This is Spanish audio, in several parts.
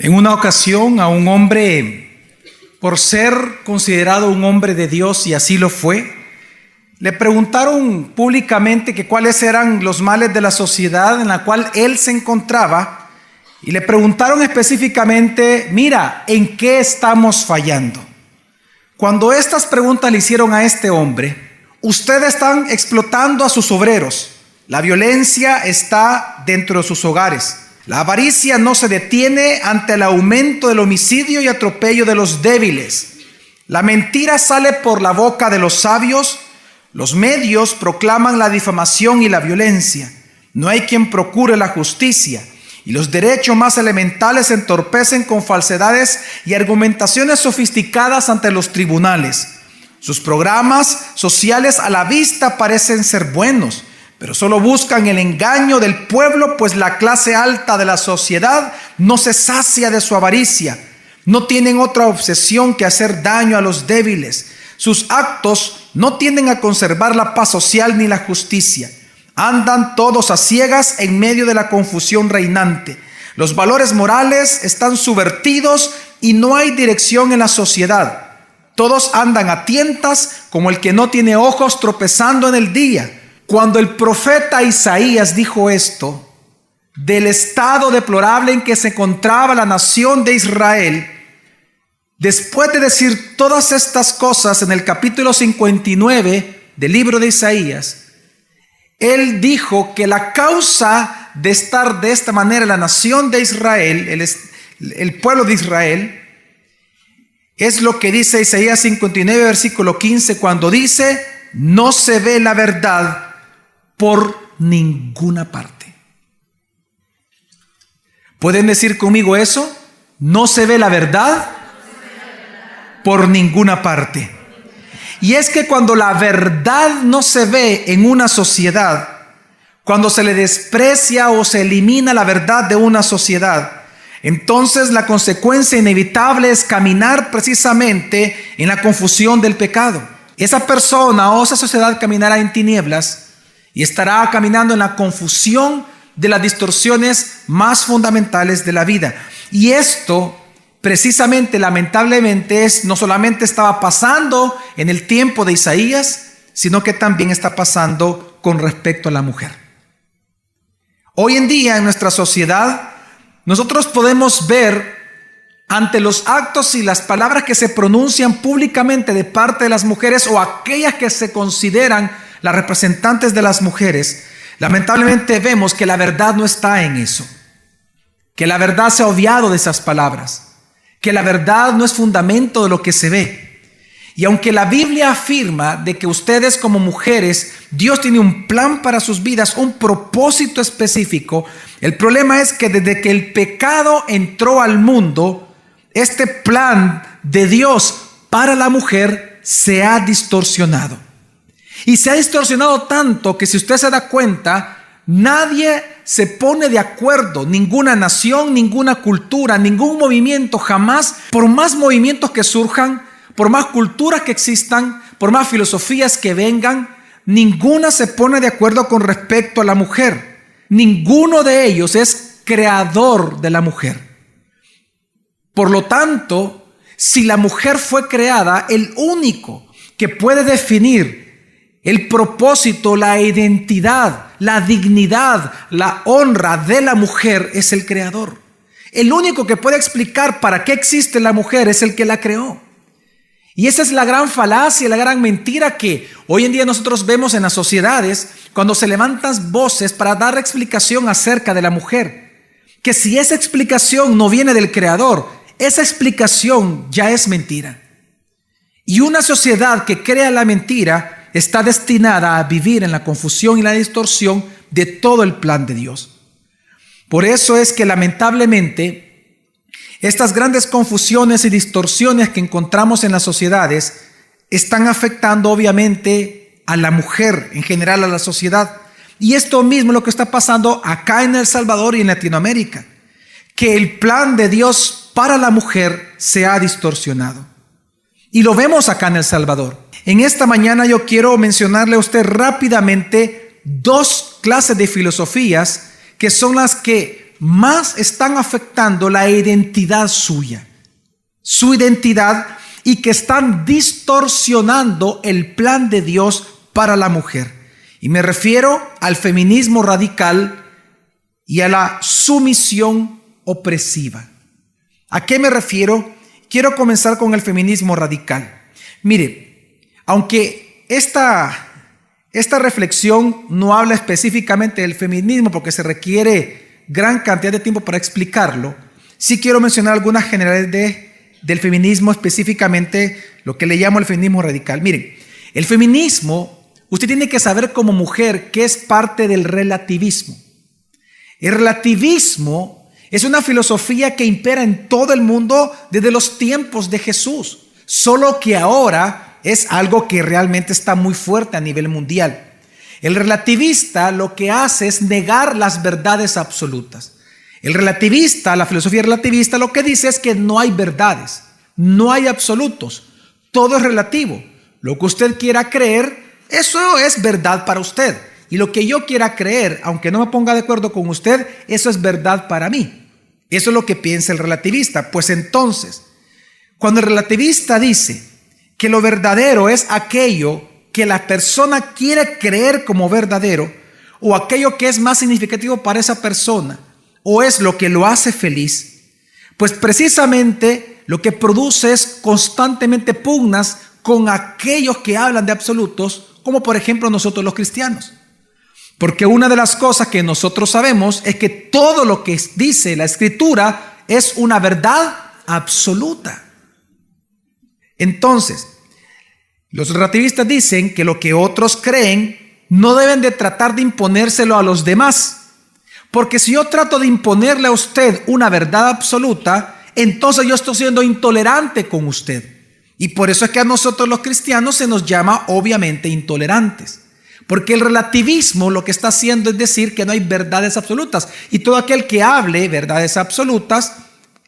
En una ocasión a un hombre, por ser considerado un hombre de Dios, y así lo fue, le preguntaron públicamente que cuáles eran los males de la sociedad en la cual él se encontraba, y le preguntaron específicamente: mira, ¿en qué estamos fallando? Cuando estas preguntas le hicieron a este hombre: ustedes están explotando a sus obreros, la violencia está dentro de sus hogares, la avaricia no se detiene ante el aumento del homicidio y atropello de los débiles, la mentira sale por la boca de los sabios, los medios proclaman la difamación y la violencia, no hay quien procure la justicia, y los derechos más elementales se entorpecen con falsedades y argumentaciones sofisticadas ante los tribunales. Sus programas sociales a la vista parecen ser buenos, pero solo buscan el engaño del pueblo, pues la clase alta de la sociedad no se sacia de su avaricia. No tienen otra obsesión que hacer daño a los débiles. Sus actos no tienden a conservar la paz social ni la justicia. Andan todos a ciegas en medio de la confusión reinante. Los valores morales están subvertidos y no hay dirección en la sociedad. Todos andan a tientas como el que no tiene ojos, tropezando en el día. Cuando el profeta Isaías dijo esto del estado deplorable en que se encontraba la nación de Israel, después de decir todas estas cosas en el capítulo 59 del libro de Isaías, él dijo que la causa de estar de esta manera la nación de Israel, el pueblo de Israel, es lo que dice Isaías 59 versículo 15, cuando dice: no se ve la verdad por ninguna parte. ¿Pueden decir conmigo eso? No se ve la verdad por ninguna parte. Y es que cuando la verdad no se ve en una sociedad, cuando se le desprecia o se elimina la verdad de una sociedad, entonces la consecuencia inevitable es caminar precisamente en la confusión del pecado. Esa persona o esa sociedad caminará en tinieblas y estará caminando en la confusión de las distorsiones más fundamentales de la vida. Y esto precisamente, lamentablemente, no solamente estaba pasando en el tiempo de Isaías, sino que también está pasando con respecto a la mujer. Hoy en día en nuestra sociedad nosotros podemos ver ante los actos y las palabras que se pronuncian públicamente de parte de las mujeres o aquellas que se consideran las representantes de las mujeres, lamentablemente vemos que la verdad no está en eso, que la verdad se ha obviado de esas palabras, que la verdad no es fundamento de lo que se ve. Y aunque la Biblia afirma de que ustedes como mujeres, Dios tiene un plan para sus vidas, un propósito específico, el problema es que desde que el pecado entró al mundo, este plan de Dios para la mujer se ha distorsionado. Y se ha distorsionado tanto que, si usted se da cuenta, nadie se pone de acuerdo, ninguna nación, ninguna cultura, ningún movimiento jamás, por más movimientos que surjan, por más culturas que existan, por más filosofías que vengan, ninguna se pone de acuerdo con respecto a la mujer. Ninguno de ellos es creador de la mujer. Por lo tanto, si la mujer fue creada, el único que puede definir el propósito, la identidad, la dignidad, la honra de la mujer es el Creador. El único que puede explicar para qué existe la mujer es el que la creó. Y esa es la gran falacia, la gran mentira que hoy en día nosotros vemos en las sociedades cuando se levantan voces para dar explicación acerca de la mujer. Que si esa explicación no viene del Creador, esa explicación ya es mentira. Y una sociedad que crea la mentira está destinada a vivir en la confusión y la distorsión de todo el plan de Dios. Por eso es que lamentablemente estas grandes confusiones y distorsiones que encontramos en las sociedades están afectando obviamente a la mujer, en general a la sociedad. Y esto mismo es lo que está pasando acá en El Salvador y en Latinoamérica, que el plan de Dios para la mujer se ha distorsionado. Y lo vemos acá en El Salvador. En esta mañana yo quiero mencionarle a usted rápidamente dos clases de filosofías que son las que más están afectando la identidad suya, su identidad, y que están distorsionando el plan de Dios para la mujer. Y me refiero al feminismo radical y a la sumisión opresiva. ¿A qué me refiero? Quiero comenzar con el feminismo radical. Mire, aunque esta reflexión no habla específicamente del feminismo porque se requiere gran cantidad de tiempo para explicarlo, sí quiero mencionar algunas generalidades del feminismo, específicamente lo que le llamo el feminismo radical. Miren, el feminismo, usted tiene que saber como mujer que es parte del relativismo. El relativismo es una filosofía que impera en todo el mundo desde los tiempos de Jesús, solo que ahora es algo que realmente está muy fuerte a nivel mundial. El relativista lo que hace es negar las verdades absolutas. El relativista, la filosofía relativista, lo que dice es que no hay verdades, no hay absolutos, todo es relativo. Lo que usted quiera creer, eso es verdad para usted. Y lo que yo quiera creer, aunque no me ponga de acuerdo con usted, eso es verdad para mí. Eso es lo que piensa el relativista. Pues entonces, cuando el relativista dice que lo verdadero es aquello que la persona quiere creer como verdadero, o aquello que es más significativo para esa persona, o es lo que lo hace feliz, pues precisamente lo que produce es constantemente pugnas con aquellos que hablan de absolutos, como por ejemplo nosotros los cristianos. Porque una de las cosas que nosotros sabemos es que todo lo que dice la Escritura es una verdad absoluta. Entonces, los relativistas dicen que lo que otros creen no deben de tratar de imponérselo a los demás. Porque si yo trato de imponerle a usted una verdad absoluta, entonces yo estoy siendo intolerante con usted. Y por eso es que a nosotros los cristianos se nos llama obviamente intolerantes. Porque el relativismo lo que está haciendo es decir que no hay verdades absolutas. Y todo aquel que hable verdades absolutas,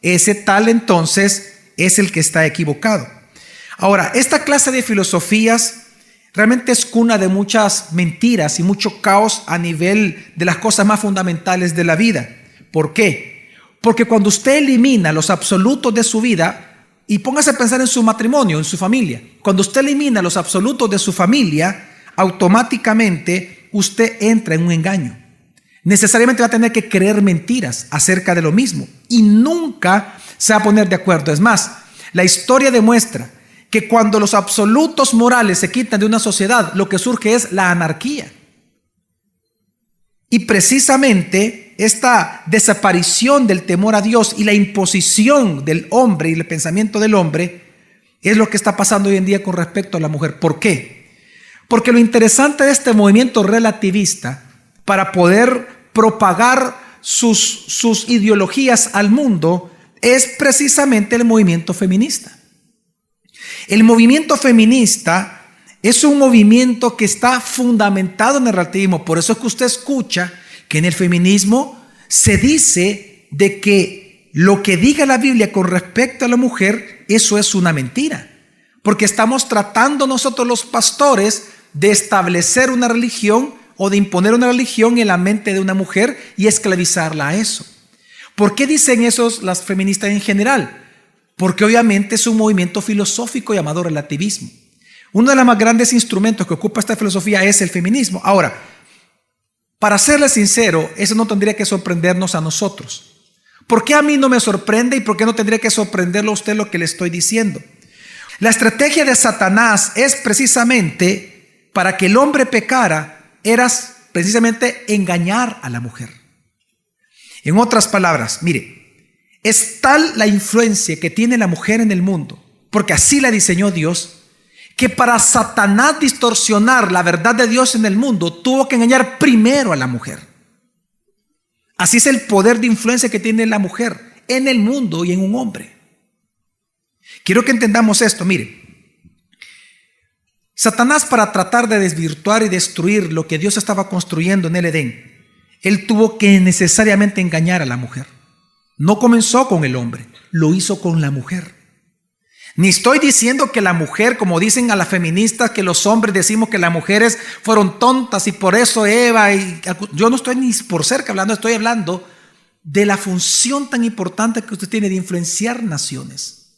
ese tal entonces es el que está equivocado. Ahora, esta clase de filosofías realmente es cuna de muchas mentiras y mucho caos a nivel de las cosas más fundamentales de la vida. ¿Por qué? Porque cuando usted elimina los absolutos de su vida, y póngase a pensar en su matrimonio, en su familia, cuando usted elimina los absolutos de su familia, automáticamente usted entra en un engaño. Necesariamente va a tener que creer mentiras acerca de lo mismo y nunca se va a poner de acuerdo. Es más, la historia demuestra que cuando los absolutos morales se quitan de una sociedad, lo que surge es la anarquía. Y precisamente esta desaparición del temor a Dios y la imposición del hombre y el pensamiento del hombre es lo que está pasando hoy en día con respecto a la mujer. ¿Por qué? Porque lo interesante de este movimiento relativista, para poder propagar sus ideologías al mundo, es precisamente el movimiento feminista. El movimiento feminista es un movimiento que está fundamentado en el relativismo. Por eso es que usted escucha que en el feminismo se dice de que lo que diga la Biblia con respecto a la mujer, eso es una mentira. Porque estamos tratando nosotros los pastores de establecer una religión o de imponer una religión en la mente de una mujer y esclavizarla a eso. ¿Por qué dicen eso las feministas en general? Porque obviamente es un movimiento filosófico llamado relativismo. Uno de los más grandes instrumentos que ocupa esta filosofía es el feminismo. Ahora, para serle sincero, eso no tendría que sorprendernos a nosotros. ¿Por qué a mí no me sorprende y por qué no tendría que sorprenderlo a usted lo que le estoy diciendo? La estrategia de Satanás es precisamente para que el hombre pecara, era precisamente engañar a la mujer. En otras palabras, mire, es tal la influencia que tiene la mujer en el mundo, porque así la diseñó Dios, que para Satanás distorsionar la verdad de Dios en el mundo, tuvo que engañar primero a la mujer. Así es el poder de influencia que tiene la mujer en el mundo y en un hombre. Quiero que entendamos esto, mire. Satanás, para tratar de desvirtuar y destruir lo que Dios estaba construyendo en el Edén, él tuvo que necesariamente engañar a la mujer. No comenzó con el hombre, lo hizo con la mujer. Ni estoy diciendo que la mujer, como dicen a las feministas, que los hombres decimos que las mujeres fueron tontas y por eso Eva, yo no estoy ni por cerca hablando, estoy hablando de la función tan importante que usted tiene de influenciar naciones.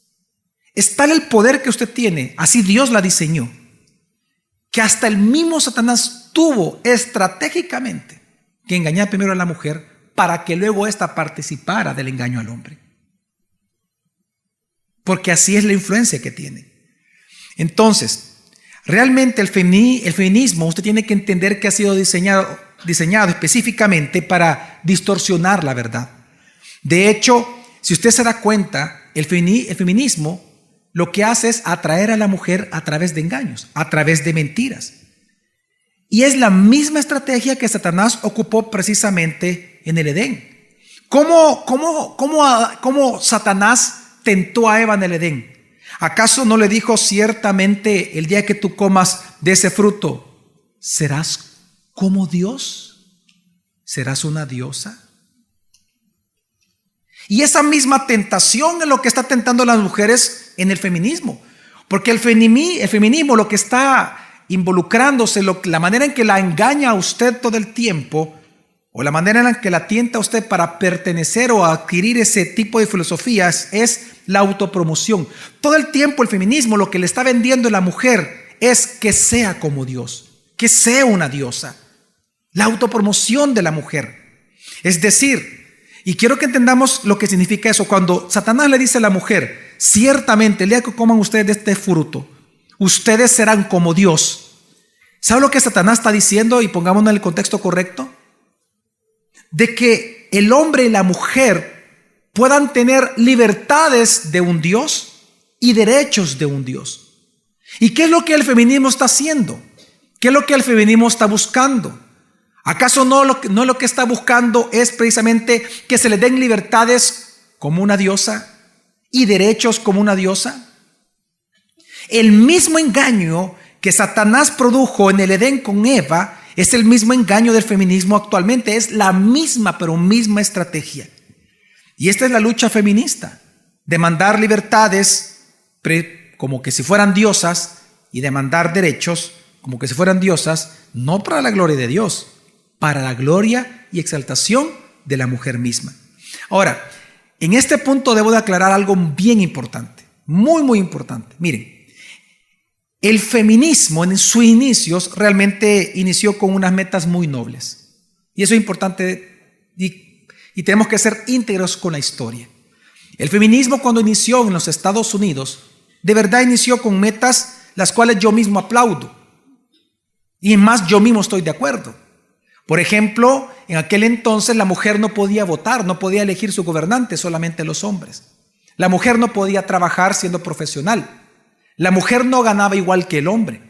Es tal el poder que usted tiene, así Dios la diseñó, que hasta el mismo Satanás tuvo estratégicamente que engañar primero a la mujer para que luego ésta participara del engaño al hombre. Porque así es la influencia que tiene. Entonces, realmente el feminismo, usted tiene que entender que ha sido diseñado específicamente para distorsionar la verdad. De hecho, si usted se da cuenta, el feminismo lo que hace es atraer a la mujer a través de engaños, a través de mentiras. Y es la misma estrategia que Satanás ocupó precisamente en el Edén. ¿Cómo Satanás tentó a Eva en el Edén? ¿Acaso no le dijo ciertamente el día que tú comas de ese fruto, serás como Dios? ¿Serás una diosa? Y esa misma tentación es lo que está tentando a las mujeres en el feminismo. Porque el feminismo lo que está involucrándose, la manera en que la engaña a usted todo el tiempo, o la manera en la que la tienta a usted para pertenecer o adquirir ese tipo de filosofías, es la autopromoción. Todo el tiempo el feminismo lo que le está vendiendo a la mujer es que sea como Dios, que sea una diosa. La autopromoción de la mujer. Es decir, y quiero que entendamos lo que significa eso. Cuando Satanás le dice a la mujer, ciertamente el día que coman ustedes de este fruto, ustedes serán como Dios. ¿Sabe lo que Satanás está diciendo? Y pongámonos en el contexto correcto. De que el hombre y la mujer puedan tener libertades de un Dios y derechos de un Dios. ¿Y qué es lo que el feminismo está haciendo? ¿Qué es lo que el feminismo está buscando? ¿Acaso no lo que está buscando es precisamente que se le den libertades como una diosa y derechos como una diosa? El mismo engaño que Satanás produjo en el Edén con Eva es el mismo engaño del feminismo actualmente. Es la misma, pero misma estrategia. Y esta es la lucha feminista. Demandar libertades como que si fueran diosas y demandar derechos como que si fueran diosas, no para la gloria de Dios, para la gloria y exaltación de la mujer misma. Ahora, en este punto debo de aclarar algo bien importante, muy importante. Miren, el feminismo en sus inicios realmente inició con unas metas muy nobles. Y eso es importante y tenemos que ser íntegros con la historia. El feminismo cuando inició en los Estados Unidos, de verdad inició con metas las cuales yo mismo aplaudo. Y más yo mismo estoy de acuerdo. Por ejemplo, en aquel entonces la mujer no podía votar, no podía elegir su gobernante, solamente los hombres. La mujer no podía trabajar siendo profesional. La mujer no ganaba igual que el hombre.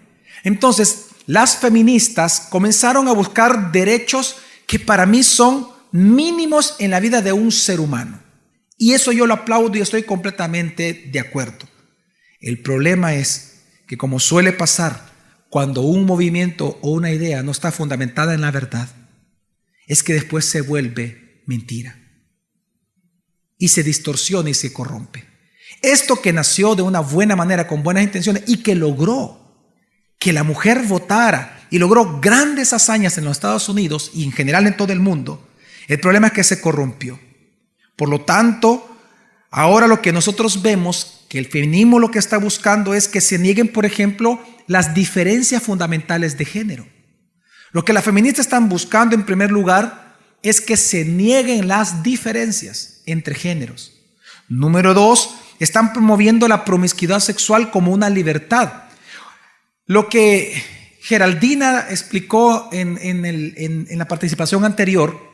Entonces, las feministas comenzaron a buscar derechos que para mí son mínimos en la vida de un ser humano. Y eso yo lo aplaudo y estoy completamente de acuerdo. El problema es que, como suele pasar cuando un movimiento o una idea no está fundamentada en la verdad, es que después se vuelve mentira y se distorsiona y se corrompe. Esto que nació de una buena manera, con buenas intenciones, y que logró que la mujer votara y logró grandes hazañas en los Estados Unidos y en general en todo el mundo, el problema es que se corrompió. Por lo tanto, ahora lo que nosotros vemos, que el feminismo lo que está buscando es que se nieguen, por ejemplo, las diferencias fundamentales de género. Lo que las feministas están buscando en primer lugar es que se nieguen las diferencias entre géneros. Número 2, están promoviendo la promiscuidad sexual como una libertad. Lo que Geraldina explicó en la participación anterior,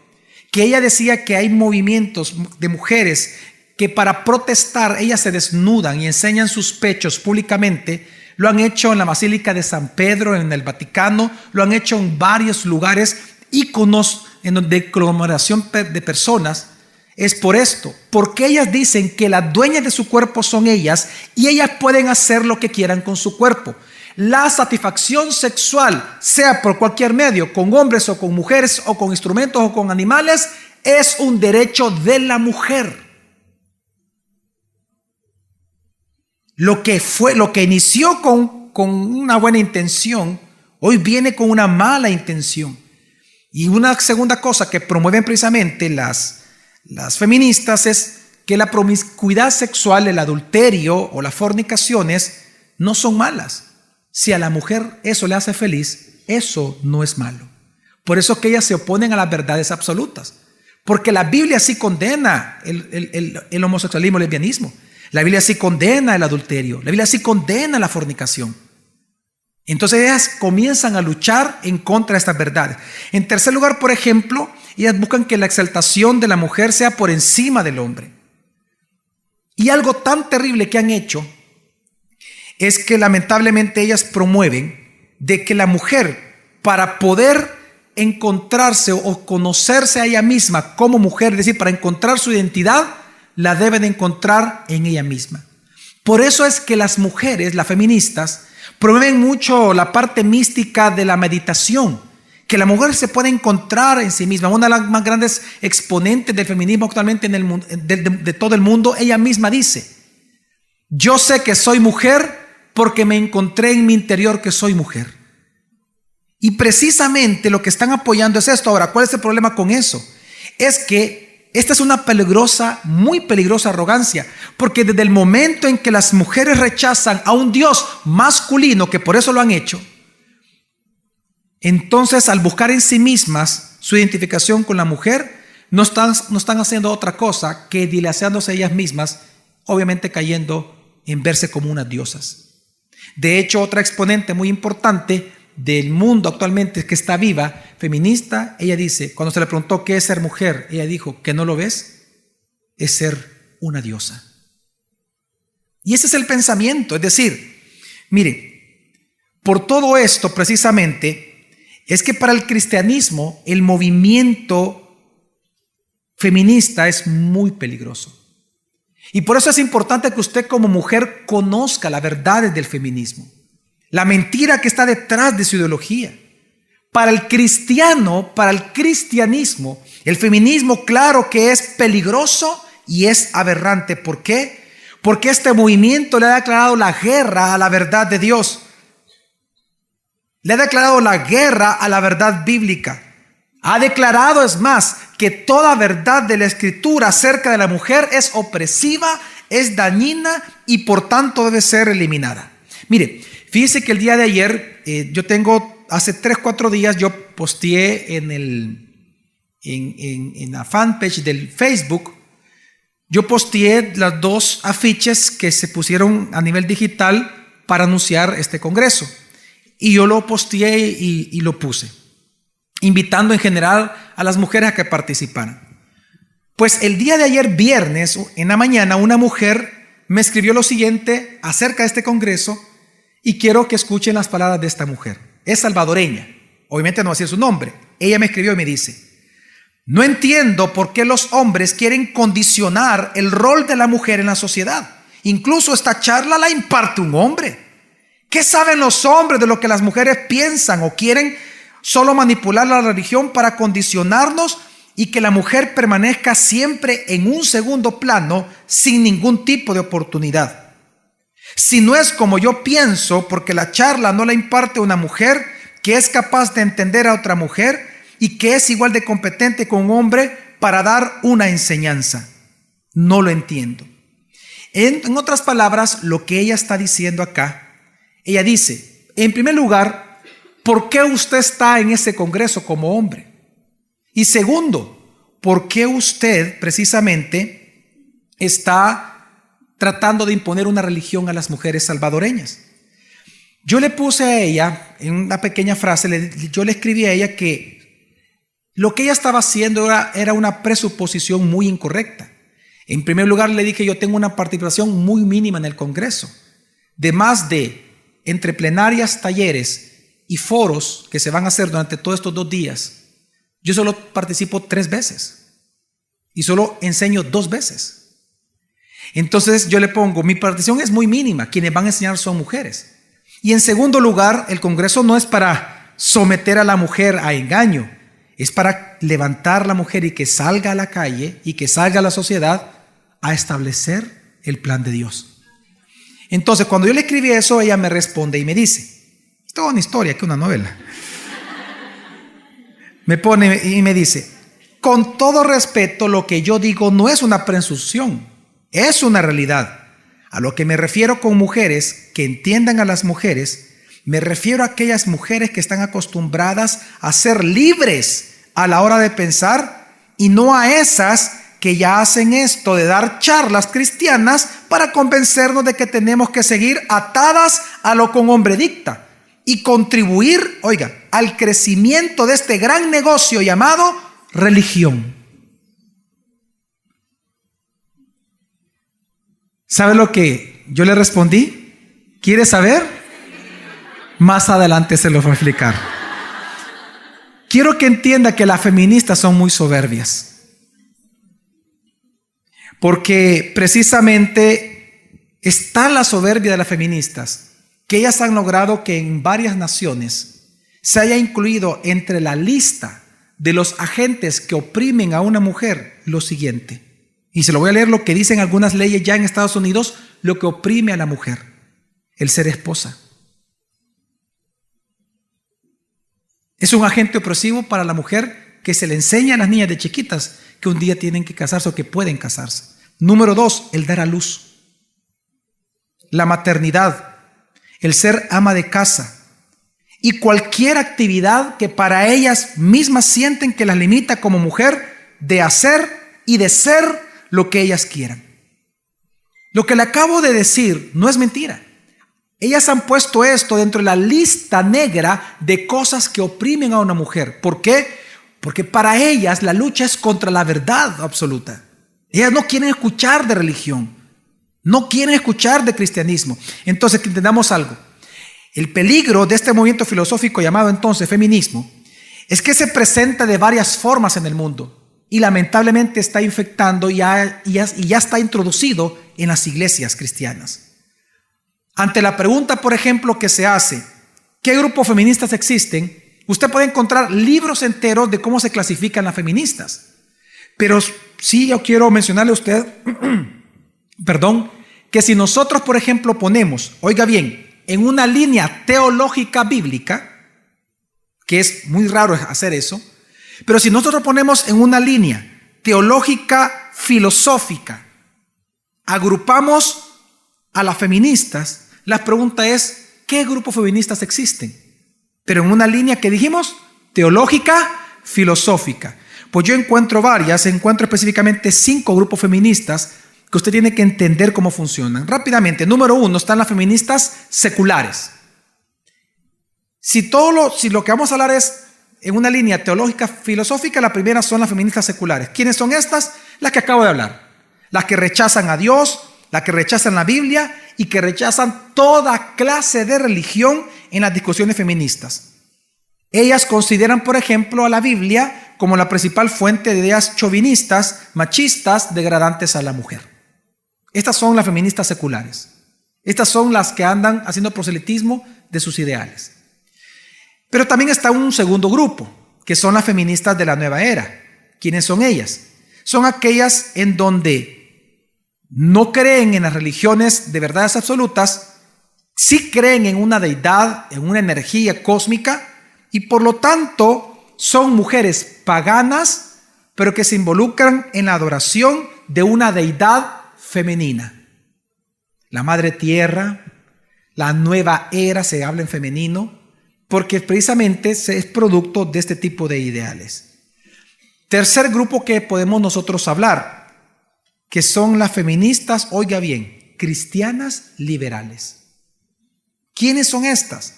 que ella decía que hay movimientos de mujeres que para protestar ellas se desnudan y enseñan sus pechos públicamente. Lo han hecho en la Basílica de San Pedro, en el Vaticano, lo han hecho en varios lugares, íconos de aglomeración de personas. Es por esto, porque ellas dicen que las dueñas de su cuerpo son ellas y ellas pueden hacer lo que quieran con su cuerpo. La satisfacción sexual, sea por cualquier medio, con hombres o con mujeres o con instrumentos o con animales, es un derecho de la mujer. Lo que inició con una buena intención, hoy viene con una mala intención. Y una segunda cosa que promueven precisamente las las feministas es que la promiscuidad sexual, el adulterio o las fornicaciones no son malas. Si a la mujer eso le hace feliz, eso no es malo. Por eso que ellas se oponen a las verdades absolutas. Porque la Biblia sí condena el homosexualismo, el lesbianismo. La Biblia sí condena el adulterio. La Biblia sí condena la fornicación. Entonces ellas comienzan a luchar en contra de estas verdades. En tercer lugar, por ejemplo, ellas buscan que la exaltación de la mujer sea por encima del hombre. Y algo tan terrible que han hecho es que lamentablemente ellas promueven de que la mujer, para poder encontrarse o conocerse a ella misma como mujer, es decir, para encontrar su identidad, la debe de encontrar en ella misma. Por eso es que las mujeres, las feministas, promueven mucho la parte mística de la meditación, que la mujer se puede encontrar en sí misma. Una de las más grandes exponentes del feminismo actualmente en el mundo, de todo el mundo, ella misma dice: yo sé que soy mujer porque me encontré en mi interior que soy mujer. Y precisamente lo que están apoyando es esto. Ahora, ¿cuál es el problema con eso? Es que esta es una peligrosa, muy peligrosa arrogancia, porque desde el momento en que las mujeres rechazan a un Dios masculino, que por eso lo han hecho, entonces al buscar en sí mismas su identificación con la mujer, no están haciendo otra cosa que dilaceándose ellas mismas, obviamente cayendo en verse como unas diosas. De hecho, otra exponente muy importante del mundo actualmente que está viva, feminista, ella dice, cuando se le preguntó qué es ser mujer, ella dijo: ¿que no lo ves? Es ser una diosa. Y ese es el pensamiento. Es decir, mire, por todo esto precisamente es que para el cristianismo el movimiento feminista es muy peligroso. Y por eso es importante que usted como mujer conozca las verdades del feminismo, la mentira que está detrás de su ideología. Para el cristiano, para el cristianismo, el feminismo, claro que es peligroso y es aberrante. ¿Por qué? Porque este movimiento le ha declarado la guerra a la verdad de Dios. Le ha declarado la guerra a la verdad bíblica. Ha declarado, es más, que toda verdad de la Escritura acerca de la mujer es opresiva, es dañina y por tanto debe ser eliminada. Mire, fíjese que el día de ayer, hace 3-4 días yo posteé en la fanpage del Facebook, yo posteé las 2 afiches que se pusieron a nivel digital para anunciar este congreso. Y yo lo posteé y lo puse, invitando en general a las mujeres a que participaran. Pues el día de ayer, viernes, en la mañana, una mujer me escribió lo siguiente acerca de este congreso, y quiero que escuchen las palabras de esta mujer. Es salvadoreña, obviamente no va a decir su nombre. Ella me escribió y me dice: no entiendo por qué los hombres quieren condicionar el rol de la mujer en la sociedad. Incluso esta charla la imparte un hombre. ¿Qué saben los hombres de lo que las mujeres piensan? ¿O quieren solo manipular la religión para condicionarnos y que la mujer permanezca siempre en un segundo plano sin ningún tipo de oportunidad? Si no es como yo pienso, porque la charla no la imparte una mujer que es capaz de entender a otra mujer y que es igual de competente con un hombre para dar una enseñanza. No lo entiendo. En otras palabras, lo que ella está diciendo acá, ella dice, en primer lugar, ¿por qué usted está en ese congreso como hombre? Y segundo, ¿por qué usted precisamente está tratando de imponer una religión a las mujeres salvadoreñas? Yo le puse a ella, en una pequeña frase, yo le escribí a ella que lo que ella estaba haciendo era una presuposición muy incorrecta. En primer lugar, le dije: yo tengo una participación muy mínima en el congreso, de más de entre plenarias, talleres y foros que se van a hacer durante todos estos 2 días. Yo solo participo 3 veces y solo enseño 2 veces. Entonces yo le pongo: mi participación es muy mínima, quienes van a enseñar son mujeres. Y en segundo lugar, el congreso no es para someter a la mujer a engaño, es para levantar a la mujer y que salga a la calle y que salga a la sociedad a establecer el plan de Dios. Entonces, cuando yo le escribí eso, ella me responde y me dice, es toda una historia, que una novela. Me pone y me dice: con todo respeto, lo que yo digo no es una presunción, es una realidad. A lo que me refiero con mujeres que entiendan a las mujeres, me refiero a aquellas mujeres que están acostumbradas a ser libres a la hora de pensar, y no a esas que ya hacen esto de dar charlas cristianas para convencernos de que tenemos que seguir atadas a lo que un hombre dicta y contribuir, oiga, al crecimiento de este gran negocio llamado religión. ¿Sabe lo que yo le respondí? ¿Quiere saber? Más adelante se lo voy a explicar. Quiero que entienda que las feministas son muy soberbias. Porque precisamente está la soberbia de las feministas, que ellas han logrado que en varias naciones se haya incluido entre la lista de los agentes que oprimen a una mujer lo siguiente. Y se lo voy a leer lo que dicen algunas leyes ya en Estados Unidos, lo que oprime a la mujer: el ser esposa. Es un agente opresivo para la mujer que se le enseña a las niñas de chiquitas que un día tienen que casarse o que pueden casarse. Número 2, el dar a luz. La maternidad, el ser ama de casa y cualquier actividad que para ellas mismas sienten que las limita como mujer de hacer y de ser lo que ellas quieran. Lo que le acabo de decir no es mentira. Ellas han puesto esto dentro de la lista negra de cosas que oprimen a una mujer. ¿Por qué? Porque para ellas la lucha es contra la verdad absoluta. Ellas no quieren escuchar de religión, no quieren escuchar de cristianismo. Entonces, que entendamos algo. El peligro de este movimiento filosófico llamado entonces feminismo es que se presenta de varias formas en el mundo y lamentablemente está infectando y ya está introducido en las iglesias cristianas. Ante la pregunta, por ejemplo, que se hace, ¿qué grupos feministas existen?, usted puede encontrar libros enteros de cómo se clasifican las feministas. Pero sí, yo quiero mencionarle a usted, que si nosotros, por ejemplo, ponemos, oiga bien, en una línea teológica bíblica, que es muy raro hacer eso, pero si nosotros ponemos en una línea teológica filosófica, agrupamos a las feministas, la pregunta es, ¿qué grupos feministas existen? Pero en una línea que dijimos, teológica filosófica. Pues yo encuentro específicamente 5 grupos feministas que usted tiene que entender cómo funcionan. Rápidamente, número 1, están las feministas seculares. Si lo que vamos a hablar es en una línea teológica filosófica, la primera son las feministas seculares. ¿Quiénes son estas? Las que acabo de hablar. Las que rechazan a Dios, las que rechazan la Biblia y que rechazan toda clase de religión en las discusiones feministas. Ellas consideran, por ejemplo, a la Biblia como la principal fuente de ideas chauvinistas, machistas, degradantes a la mujer. Estas son las feministas seculares. Estas son las que andan haciendo proselitismo de sus ideales. Pero también está un segundo grupo, que son las feministas de la nueva era. ¿Quiénes son ellas? Son aquellas en donde no creen en las religiones de verdades absolutas, sí creen en una deidad, en una energía cósmica, y por lo tanto son mujeres paganas, pero que se involucran en la adoración de una deidad femenina. La madre tierra, la nueva era, se habla en femenino, porque precisamente es producto de este tipo de ideales. Tercer grupo que podemos nosotros hablar, que son las feministas, oiga bien, cristianas liberales. ¿Quiénes son estas?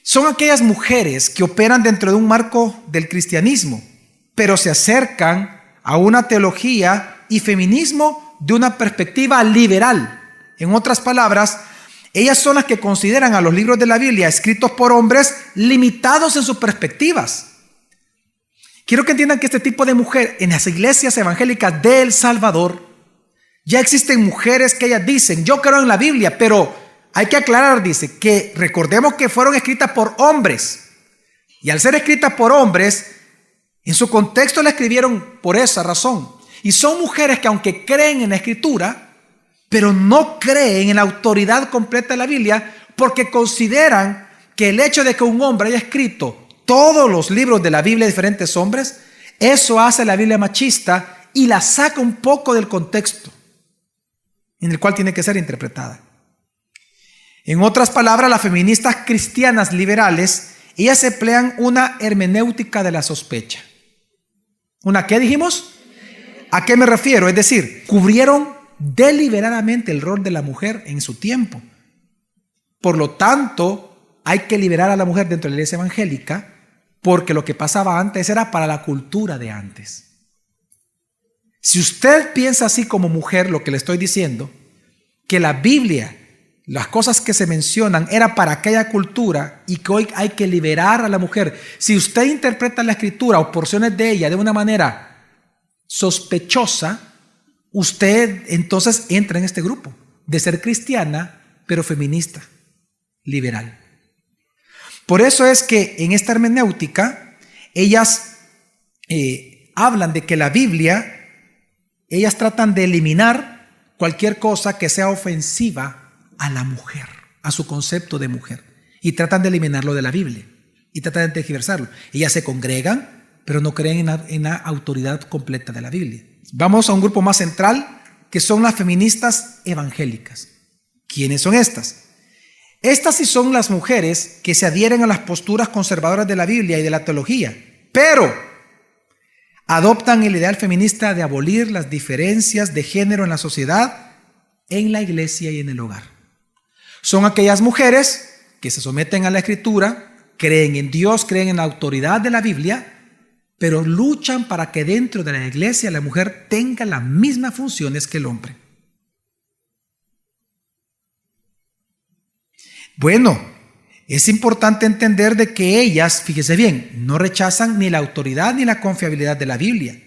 Son aquellas mujeres que operan dentro de un marco del cristianismo, pero se acercan a una teología y feminismo de una perspectiva liberal. En otras palabras, ellas son las que consideran a los libros de la Biblia escritos por hombres limitados en sus perspectivas. Quiero que entiendan que este tipo de mujer en las iglesias evangélicas de El Salvador ya existen mujeres que ellas dicen, yo creo en la Biblia, pero hay que aclarar, dice, que recordemos que fueron escritas por hombres. Y al ser escritas por hombres, en su contexto la escribieron por esa razón. Y son mujeres que aunque creen en la Escritura, pero no creen en la autoridad completa de la Biblia, porque consideran que el hecho de que un hombre haya escrito todos los libros de la Biblia de diferentes hombres Eso hace la Biblia machista y la saca un poco del contexto en el cual tiene que ser interpretada. En otras palabras, las feministas cristianas liberales, ellas emplean una hermenéutica de la sospecha. ¿Una qué dijimos? ¿A qué me refiero? Es decir, cubrieron deliberadamente el rol de la mujer en su tiempo. Por lo tanto, hay que liberar a la mujer dentro de la iglesia evangélica, porque lo que pasaba antes era para la cultura de antes. Si usted piensa así como mujer, lo que le estoy diciendo, que la Biblia, las cosas que se mencionan, era para aquella cultura y que hoy hay que liberar a la mujer. Si usted interpreta la escritura o porciones de ella de una manera sospechosa, usted entonces entra en este grupo de ser cristiana, pero feminista, liberal. Por eso es que en esta hermenéutica, ellas hablan de que la Biblia, ellas tratan de eliminar cualquier cosa que sea ofensiva a la mujer, a su concepto de mujer, y tratan de eliminarlo de la Biblia y tratan de tergiversarlo. Ellas se congregan, pero no creen en la autoridad completa de la Biblia. Vamos a un grupo más central, que son las feministas evangélicas. ¿Quiénes son estas? Estas sí son las mujeres que se adhieren a las posturas conservadoras de la Biblia y de la teología, pero adoptan el ideal feminista de abolir las diferencias de género en la sociedad, en la iglesia y en el hogar. Son aquellas mujeres que se someten a la escritura, creen en Dios, creen en la autoridad de la Biblia, pero luchan para que dentro de la iglesia la mujer tenga las mismas funciones que el hombre. Bueno, es importante entender de que ellas, fíjese bien, no rechazan ni la autoridad ni la confiabilidad de la Biblia,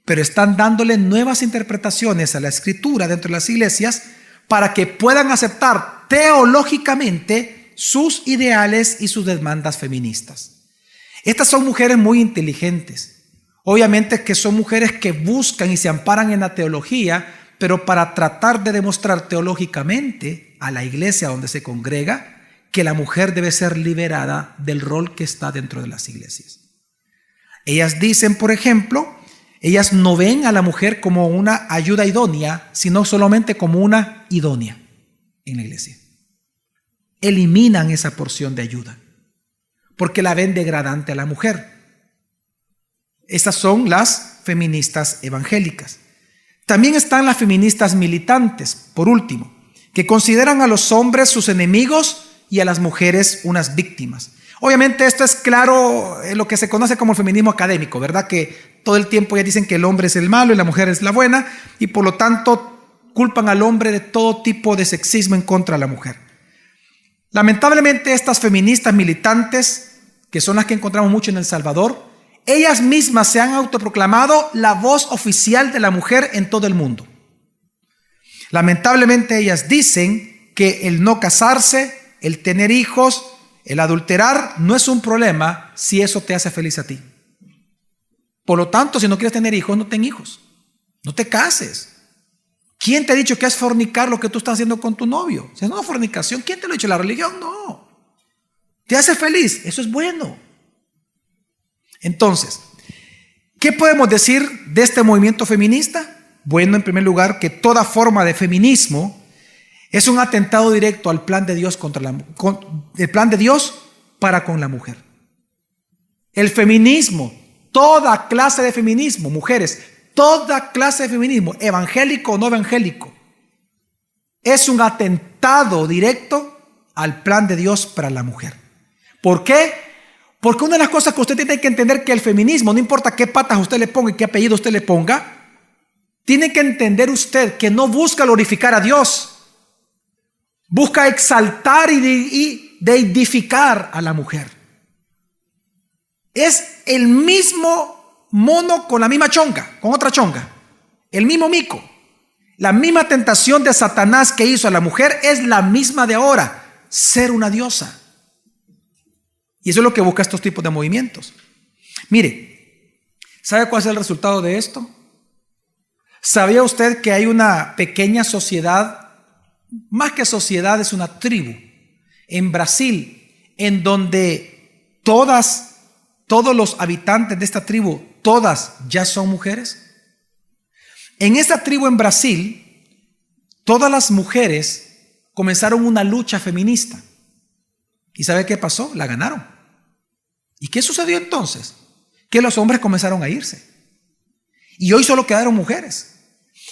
pero están dándole nuevas interpretaciones a la escritura dentro de las iglesias para que puedan aceptar teológicamente sus ideales y sus demandas feministas. Estas son mujeres muy inteligentes. Obviamente que son mujeres que buscan y se amparan en la teología, pero para tratar de demostrar teológicamente a la iglesia donde se congrega que la mujer debe ser liberada del rol que está dentro de las iglesias. Ellas dicen, por ejemplo, ellas no ven a la mujer como una ayuda idónea, sino solamente como una idónea en la iglesia. Eliminan esa porción de ayuda, porque la ven degradante a la mujer. Estas son las feministas evangélicas. También están las feministas militantes, por último, que consideran a los hombres sus enemigos y a las mujeres unas víctimas. Obviamente esto es claro en lo que se conoce como el feminismo académico, ¿verdad? Que todo el tiempo ya dicen que el hombre es el malo y la mujer es la buena, y por lo tanto culpan al hombre de todo tipo de sexismo en contra de la mujer. Lamentablemente estas feministas militantes, que son las que encontramos mucho en El Salvador, ellas mismas se han autoproclamado la voz oficial de la mujer en todo el mundo. Lamentablemente ellas dicen que el no casarse, el tener hijos, el adulterar no es un problema si eso te hace feliz a ti. Por lo tanto, si no quieres tener hijos, no ten hijos. No te cases. ¿Quién te ha dicho que es fornicar lo que tú estás haciendo con tu novio? Si no es fornicación, ¿quién te lo ha dicho? ¿La religión? No. ¿Te hace feliz? Eso es bueno. Entonces, ¿qué podemos decir de este movimiento feminista? Bueno, en primer lugar, que toda forma de feminismo es un atentado directo al plan de Dios el plan de Dios para con la mujer. El feminismo, toda clase de feminismo, mujeres, toda clase de feminismo, evangélico o no evangélico, es un atentado directo al plan de Dios para la mujer. ¿Por qué? Porque una de las cosas que usted tiene que entender que el feminismo, no importa qué patas usted le ponga y qué apellido usted le ponga, tiene que entender usted que no busca glorificar a Dios. Busca exaltar y deidificar a la mujer. Es el mismo mono con la misma chonga, con otra chonga. El mismo mico. La misma tentación de Satanás que hizo a la mujer es la misma de ahora, ser una diosa. Y eso es lo que busca estos tipos de movimientos. Mire, ¿sabe cuál es el resultado de esto? ¿Sabía usted que hay una pequeña sociedad? Más que sociedad, es una tribu en Brasil, en donde todas todos los habitantes de esta tribu, todas ya son mujeres? En esta tribu en Brasil, todas las mujeres comenzaron una lucha feminista. ¿Y sabe qué pasó? La ganaron. ¿Y qué sucedió entonces? Que los hombres comenzaron a irse. Y hoy solo quedaron mujeres.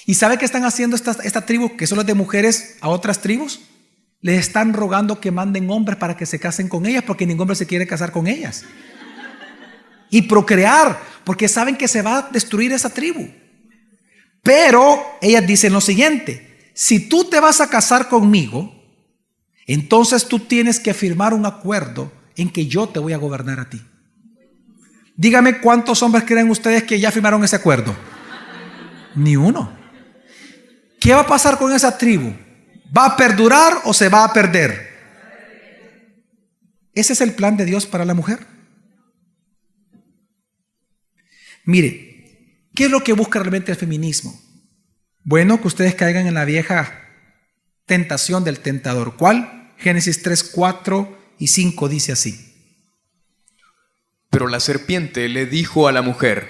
¿Y sabe qué están haciendo esta tribu, que solo es de mujeres, a otras tribus? Les están rogando que manden hombres para que se casen con ellas, porque ningún hombre se quiere casar con ellas. Y procrear, porque saben que se va a destruir esa tribu. Pero ellas dicen lo siguiente: si tú te vas a casar conmigo, entonces tú tienes que firmar un acuerdo en que yo te voy a gobernar a ti. Dígame cuántos hombres creen ustedes que ya firmaron ese acuerdo. Ni uno. ¿Qué va a pasar con esa tribu? ¿Va a perdurar o se va a perder? Ese es el plan de Dios para la mujer. Mire, ¿qué es lo que busca realmente el feminismo? Bueno, que ustedes caigan en la vieja tentación del tentador. ¿Cuál? Génesis 3, 4 y 5 dice así. Pero la serpiente le dijo a la mujer: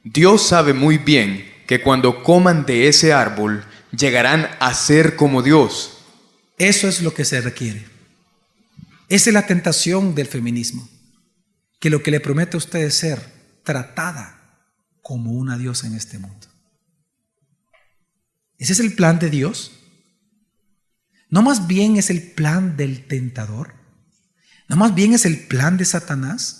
Dios sabe muy bien que cuando coman de ese árbol llegarán a ser como Dios. Eso es lo que se requiere. Esa es la tentación del feminismo, que lo que le promete a usted es ser tratada como una diosa en este mundo. ¿Ese es el plan de Dios? ¿No más bien es el plan del tentador? ¿No más bien es el plan de Satanás?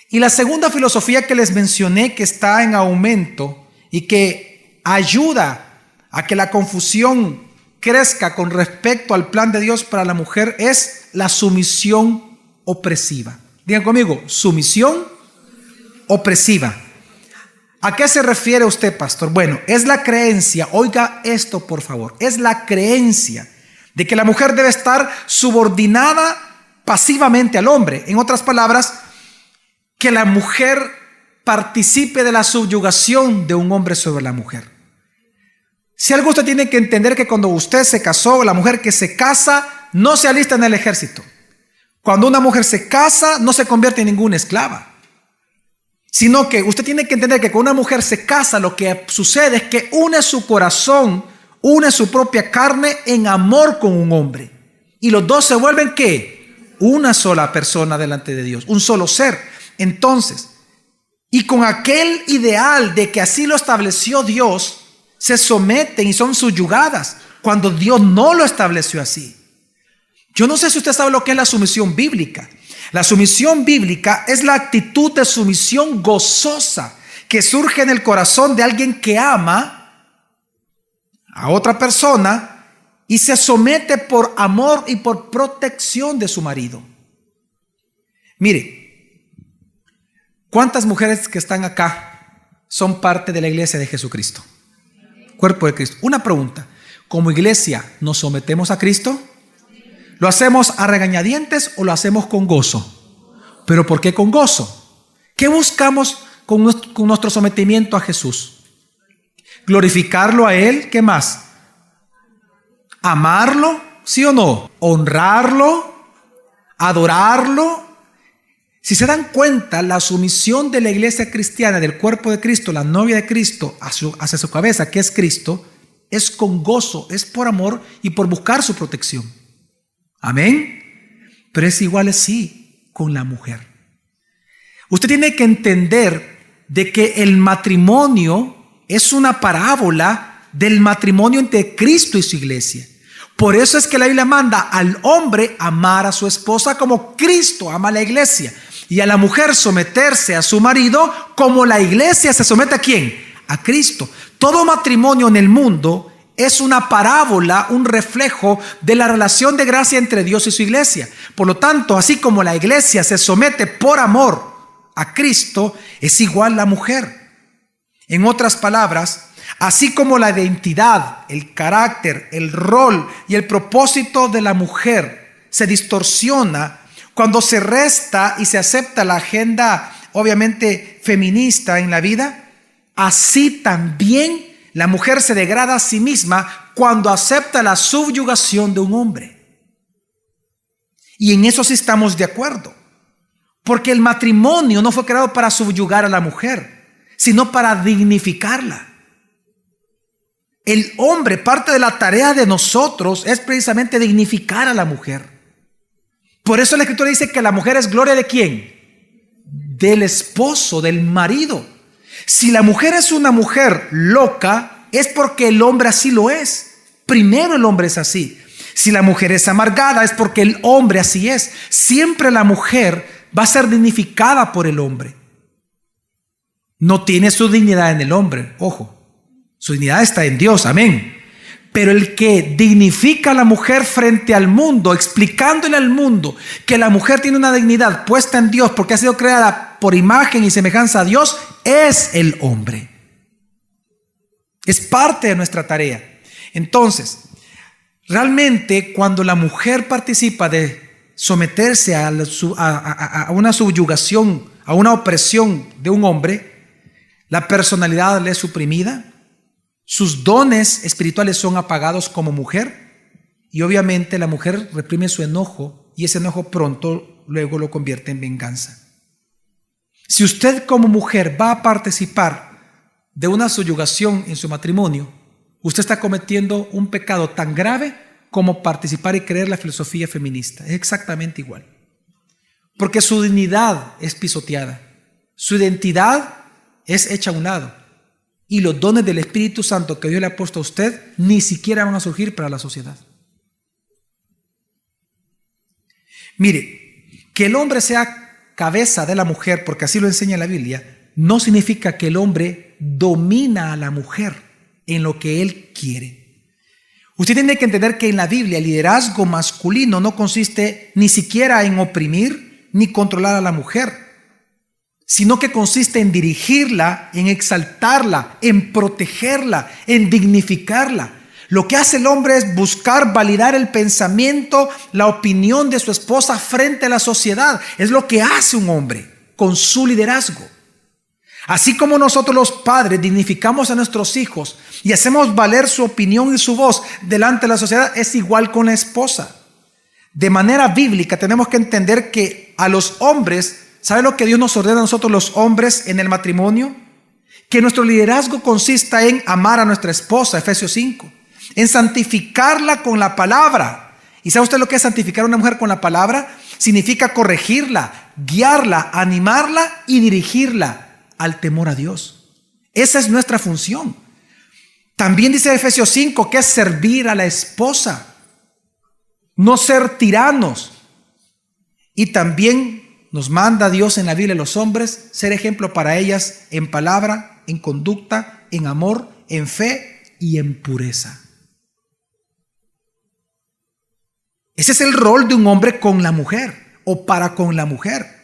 Y la segunda filosofía que les mencioné, que está en aumento y que ayuda a que la confusión crezca con respecto al plan de Dios para la mujer, es la sumisión opresiva. Digan conmigo: sumisión opresiva. ¿A qué se refiere usted, pastor? Bueno, es la creencia, oiga esto por favor, es la creencia de que la mujer debe estar subordinada pasivamente al hombre. En otras palabras, que la mujer participe de la subyugación de un hombre sobre la mujer. Si algo usted tiene que entender, que cuando usted se casó, la mujer que se casa no se alista en el ejército. Cuando una mujer se casa, no se convierte en ninguna esclava. Sino que usted tiene que entender que cuando una mujer se casa, lo que sucede es que une su corazón, une su propia carne en amor con un hombre. Y los dos se vuelven ¿qué? Una sola persona delante de Dios, un solo ser. Entonces, y con aquel ideal de que así lo estableció Dios, se someten y son subyugadas, cuando Dios no lo estableció así. Yo no sé si usted sabe lo que es la sumisión bíblica. La sumisión bíblica es la actitud de sumisión gozosa que surge en el corazón de alguien que ama a otra persona y se somete por amor y por protección de su marido. Mire, ¿cuántas mujeres que están acá son parte de la iglesia de Jesucristo? Cuerpo de Cristo. Una pregunta: ¿como iglesia nos sometemos a Cristo? ¿Lo hacemos a regañadientes o lo hacemos con gozo? ¿Pero por qué con gozo? ¿Qué buscamos con nuestro sometimiento a Jesús? ¿Glorificarlo a Él? ¿Qué más? ¿Amarlo? ¿Sí o no? ¿Honrarlo? ¿Adorarlo? Si se dan cuenta, la sumisión de la iglesia cristiana, del cuerpo de Cristo, la novia de Cristo, hacia su cabeza, que es Cristo, es con gozo, es por amor y por buscar su protección. Amén. Pero es igual así con la mujer. Usted tiene que entender de que el matrimonio es una parábola del matrimonio entre Cristo y su iglesia. Por eso es que la Biblia manda al hombre amar a su esposa como Cristo ama a la iglesia, y a la mujer someterse a su marido como la iglesia se somete ¿a quién? A Cristo. Todo matrimonio en el mundo es una parábola, un reflejo de la relación de gracia entre Dios y su iglesia. Por lo tanto, así como la iglesia se somete por amor a Cristo, es igual la mujer. En otras palabras, así como la identidad, el carácter, el rol y el propósito de la mujer se distorsiona cuando se resta y se acepta la agenda, obviamente, feminista en la vida, así también la mujer se degrada a sí misma cuando acepta la subyugación de un hombre. Y en eso sí estamos de acuerdo. Porque el matrimonio no fue creado para subyugar a la mujer, sino para dignificarla. El hombre, parte de la tarea de nosotros es precisamente dignificar a la mujer. Por eso la Escritura dice que la mujer es gloria ¿de quién? Del esposo, del marido. Si la mujer es una mujer loca, es porque el hombre así lo es. Primero el hombre es así. Si la mujer es amargada, es porque el hombre así es. Siempre la mujer va a ser dignificada por el hombre. No tiene su dignidad en el hombre, ojo. Su dignidad está en Dios, amén. Pero el que dignifica a la mujer frente al mundo, explicándole al mundo que la mujer tiene una dignidad puesta en Dios porque ha sido creada por imagen y semejanza a Dios, es el hombre. Es parte de nuestra tarea. Entonces, realmente cuando la mujer participa de someterse a una subyugación, a una opresión de un hombre, la personalidad le es suprimida, sus dones espirituales son apagados como mujer, y obviamente la mujer reprime su enojo, y ese enojo pronto luego lo convierte en venganza. Si usted como mujer va a participar de una subyugación en su matrimonio, usted está cometiendo un pecado tan grave como participar y creer la filosofía feminista. Es exactamente igual. Porque su dignidad es pisoteada. Su identidad es hecha a un lado. Y los dones del Espíritu Santo que Dios le ha puesto a usted ni siquiera van a surgir para la sociedad. Mire, que el hombre sea cabeza de la mujer, porque así lo enseña la Biblia, no significa que el hombre domina a la mujer en lo que él quiere. Usted tiene que entender que en la Biblia el liderazgo masculino no consiste ni siquiera en oprimir ni controlar a la mujer, sino que consiste en dirigirla, en exaltarla, en protegerla, en dignificarla. Lo que hace el hombre es buscar validar el pensamiento, la opinión de su esposa frente a la sociedad. Es lo que hace un hombre con su liderazgo. Así como nosotros los padres dignificamos a nuestros hijos y hacemos valer su opinión y su voz delante de la sociedad, es igual con la esposa. De manera bíblica tenemos que entender que a los hombres, ¿sabe lo que Dios nos ordena a nosotros los hombres en el matrimonio? Que nuestro liderazgo consista en amar a nuestra esposa, Efesios 5, en santificarla con la palabra. ¿Y sabe usted lo que es santificar a una mujer con la palabra? Significa corregirla, guiarla, animarla y dirigirla al temor a Dios. Esa es nuestra función. También dice Efesios 5 que es servir a la esposa, no ser tiranos. Y también nos manda Dios en la Biblia a los hombres ser ejemplo para ellas en palabra, en conducta, en amor, en fe y en pureza. Ese es el rol de un hombre con la mujer o para con la mujer.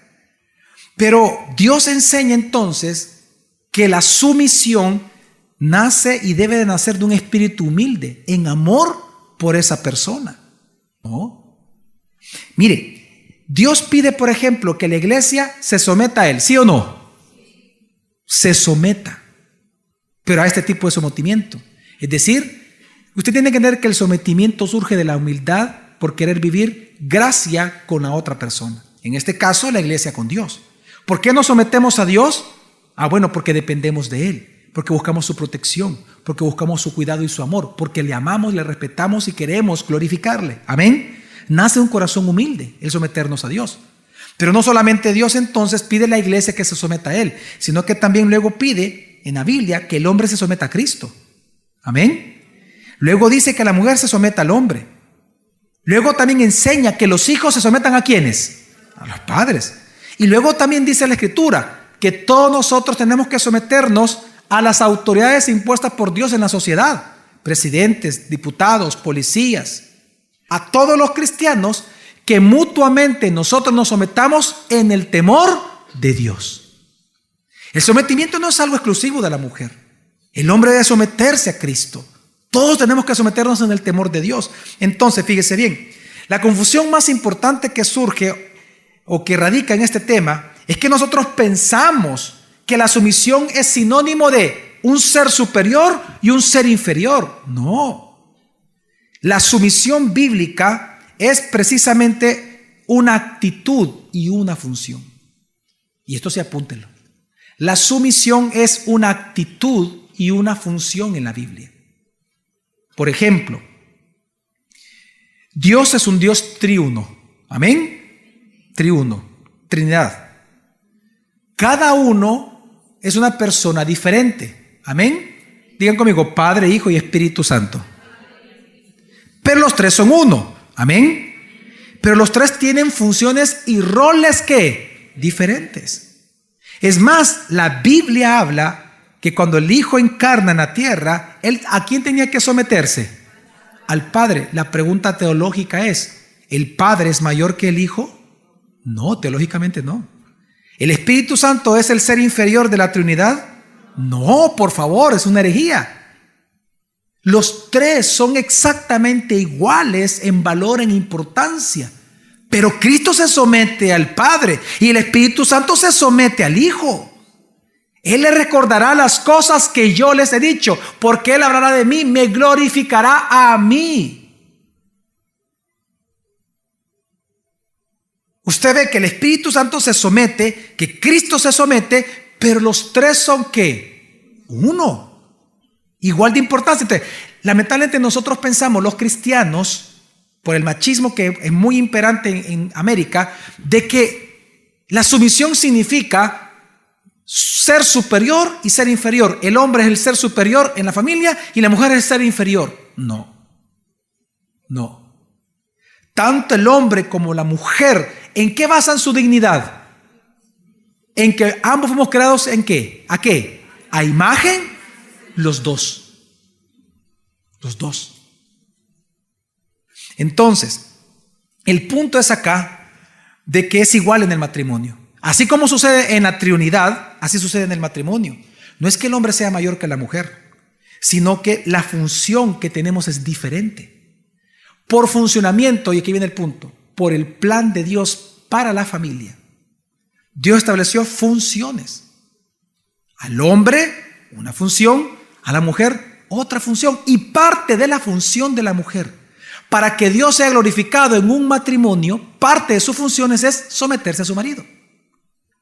Pero Dios enseña entonces que la sumisión nace y debe de nacer de un espíritu humilde, en amor por esa persona. ¿No? Mire, Dios pide, por ejemplo, que la iglesia se someta a Él, ¿sí o no? Se someta, pero a este tipo de sometimiento. Es decir, usted tiene que entender que el sometimiento surge de la humildad por querer vivir gracia con la otra persona. En este caso, la iglesia con Dios. ¿Por qué nos sometemos a Dios? Bueno, porque dependemos de Él, porque buscamos su protección, porque buscamos su cuidado y su amor, porque le amamos, le respetamos y queremos glorificarle. Amén. Nace un corazón humilde el someternos a Dios. Pero no solamente Dios entonces pide a la iglesia que se someta a Él, sino que también luego pide en la Biblia que el hombre se someta a Cristo. Amén. Luego dice que la mujer se someta al hombre. Luego también enseña que los hijos se sometan ¿a quiénes? A los padres. Y luego también dice la Escritura que todos nosotros tenemos que someternos a las autoridades impuestas por Dios en la sociedad. Presidentes, diputados, policías, a todos los cristianos, que mutuamente nosotros nos sometamos en el temor de Dios. El sometimiento no es algo exclusivo de la mujer. El hombre debe someterse a Cristo. Todos tenemos que someternos en el temor de Dios. Entonces, fíjese bien, la confusión más importante que surge o que radica en este tema es que nosotros pensamos que la sumisión es sinónimo de un ser superior y un ser inferior. No. La sumisión bíblica es precisamente una actitud y una función. Y esto sí, apúntenlo. La sumisión es una actitud y una función en la Biblia. Por ejemplo, Dios es un Dios triuno. Amén. Triuno, Trinidad. Cada uno es una persona diferente. Amén. Digan conmigo, Padre, Hijo y Espíritu Santo. Pero los tres son uno. Amén. Pero los tres tienen funciones y roles ¿qué? Diferentes. Es más, la Biblia habla que cuando el Hijo encarna en la tierra, ¿él a quién tenía que someterse? Al Padre. La pregunta teológica es, ¿el Padre es mayor que el Hijo? No, teológicamente no. ¿El Espíritu Santo es el ser inferior de la Trinidad? No, por favor, es una herejía. Los tres son exactamente iguales en valor, en importancia. Pero Cristo se somete al Padre y el Espíritu Santo se somete al Hijo. Él les recordará las cosas que yo les he dicho, porque Él hablará de mí, me glorificará a mí. Usted ve que el Espíritu Santo se somete, que Cristo se somete, pero los tres son ¿qué? Uno. Igual de importancia. Entonces, lamentablemente nosotros pensamos, los cristianos, por el machismo que es muy imperante en América, de que la sumisión significa ser superior y ser inferior. El hombre es el ser superior en la familia y la mujer es el ser inferior. No. Tanto el hombre como la mujer, ¿en qué basan su dignidad? En que ambos fuimos creados ¿en qué? ¿A qué? ¿A imagen? Los dos. Entonces, el punto es acá de que es igual en el matrimonio. Así como sucede en la Trinidad, así sucede en el matrimonio. No es que el hombre sea mayor que la mujer, sino que la función que tenemos es diferente. Por funcionamiento, y aquí viene el punto, por el plan de Dios para la familia, Dios estableció funciones. Al hombre, una función. A la mujer, otra función. Y parte de la función de la mujer, para que Dios sea glorificado en un matrimonio, parte de sus funciones es someterse a su marido.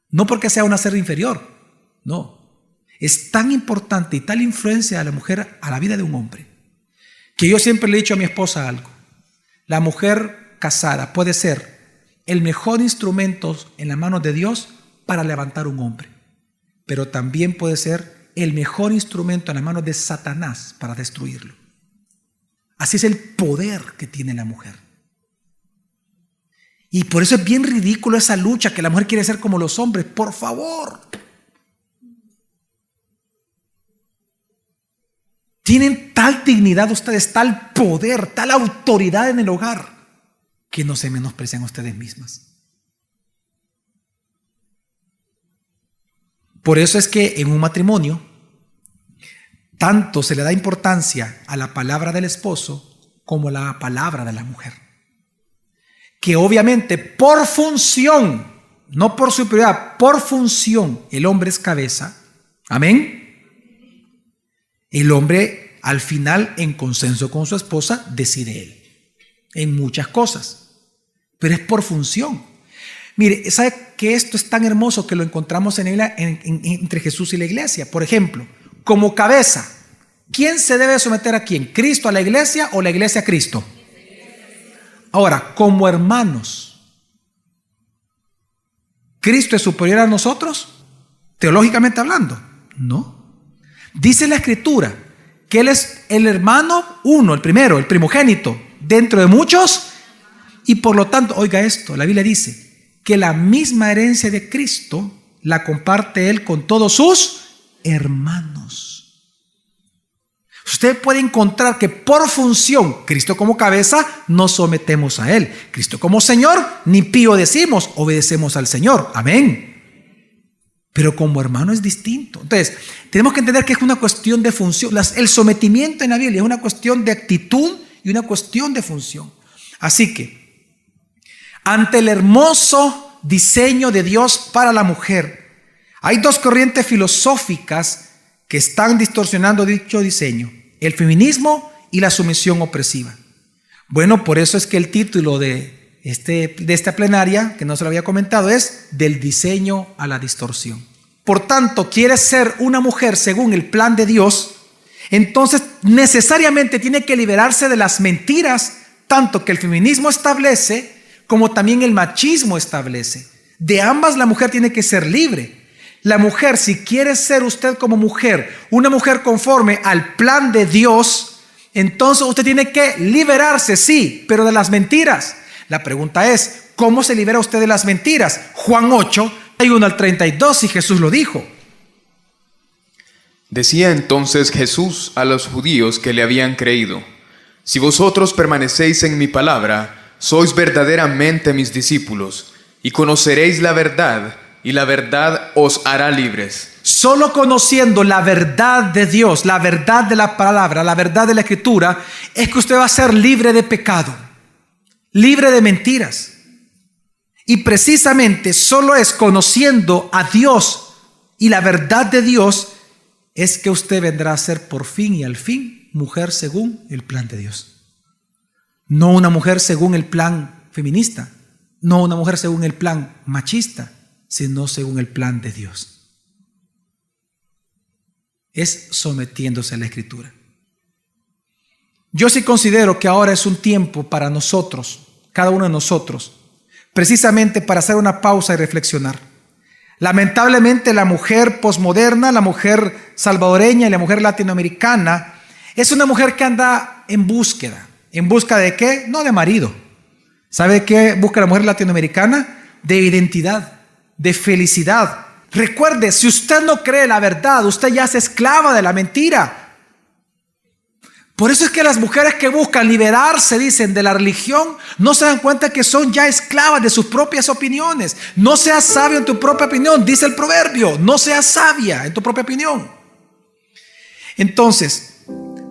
No porque sea una ser inferior. No. Es tan importante y tal influencia de la mujer a la vida de un hombre, que yo siempre le he dicho a mi esposa algo. La mujer casada puede ser el mejor instrumento en las manos de Dios para levantar un hombre, pero también puede ser el mejor instrumento en las manos de Satanás para destruirlo. Así es el poder que tiene la mujer. Y por eso es bien ridículo esa lucha que la mujer quiere ser como los hombres. Por favor. Tienen tal dignidad ustedes, tal poder, tal autoridad en el hogar, que no se menosprecian ustedes mismas. Por eso es que en un matrimonio tanto se le da importancia a la palabra del esposo como a la palabra de la mujer. Que obviamente por función, no por superioridad, por función, el hombre es cabeza. Amén. El hombre al final, en consenso con su esposa, decide él en muchas cosas, pero es por función. Mire, ¿sabe que esto es tan hermoso que lo encontramos entre Jesús y la iglesia? Por ejemplo, como cabeza, ¿quién se debe someter a quién? ¿Cristo a la iglesia o la iglesia a Cristo? Ahora, como hermanos, ¿Cristo es superior a nosotros? Teológicamente hablando, no. Dice la Escritura que Él es el hermano uno, el primero, el primogénito, dentro de muchos, y por lo tanto, oiga esto, la Biblia dice que la misma herencia de Cristo la comparte Él con todos sus hermanos. Usted puede encontrar que por función, Cristo como cabeza, nos sometemos a Él. Cristo como Señor, ni pío decimos, obedecemos al Señor. Amén. Pero como hermano es distinto. Entonces, tenemos que entender que es una cuestión de función. El sometimiento en la Biblia es una cuestión de actitud y una cuestión de función. Así que, ante el hermoso diseño de Dios para la mujer, hay dos corrientes filosóficas que están distorsionando dicho diseño: el feminismo y la sumisión opresiva. Bueno, por eso es que el título de de esta plenaria, que no se lo había comentado, es del diseño a la distorsión. Por tanto, quieres ser una mujer según el plan de Dios, entonces necesariamente tiene que liberarse de las mentiras, tanto que el feminismo establece como también el machismo establece. De ambas la mujer tiene que ser libre. La mujer, si quiere ser usted como mujer, una mujer conforme al plan de Dios, entonces usted tiene que liberarse, sí, pero de las mentiras. La pregunta es, ¿cómo se libera usted de las mentiras? Juan 8, 1 al 32, y Jesús lo dijo. Decía entonces Jesús a los judíos que le habían creído: si vosotros permanecéis en mi palabra, sois verdaderamente mis discípulos, y conoceréis la verdad, y la verdad os hará libres. Solo conociendo la verdad de Dios, la verdad de la palabra, la verdad de la Escritura, es que usted va a ser libre de pecado, libre de mentiras. Y precisamente solo es conociendo a Dios y la verdad de Dios es que usted vendrá a ser por fin y al fin mujer según el plan de Dios. No una mujer según el plan feminista, no una mujer según el plan machista, sino según el plan de Dios. Es sometiéndose a la Escritura. Yo sí considero que ahora es un tiempo para nosotros, cada uno de nosotros, precisamente para hacer una pausa y reflexionar. Lamentablemente la mujer posmoderna, la mujer salvadoreña y la mujer latinoamericana es una mujer que anda en búsqueda. ¿En busca de qué? No de marido. ¿Sabe qué busca la mujer latinoamericana? De identidad, de felicidad. Recuerde, si usted no cree la verdad, usted ya es esclava de la mentira. Por eso es que las mujeres que buscan liberarse, dicen, de la religión, no se dan cuenta que son ya esclavas de sus propias opiniones. No seas sabio en tu propia opinión, dice el proverbio. No seas sabia en tu propia opinión. Entonces,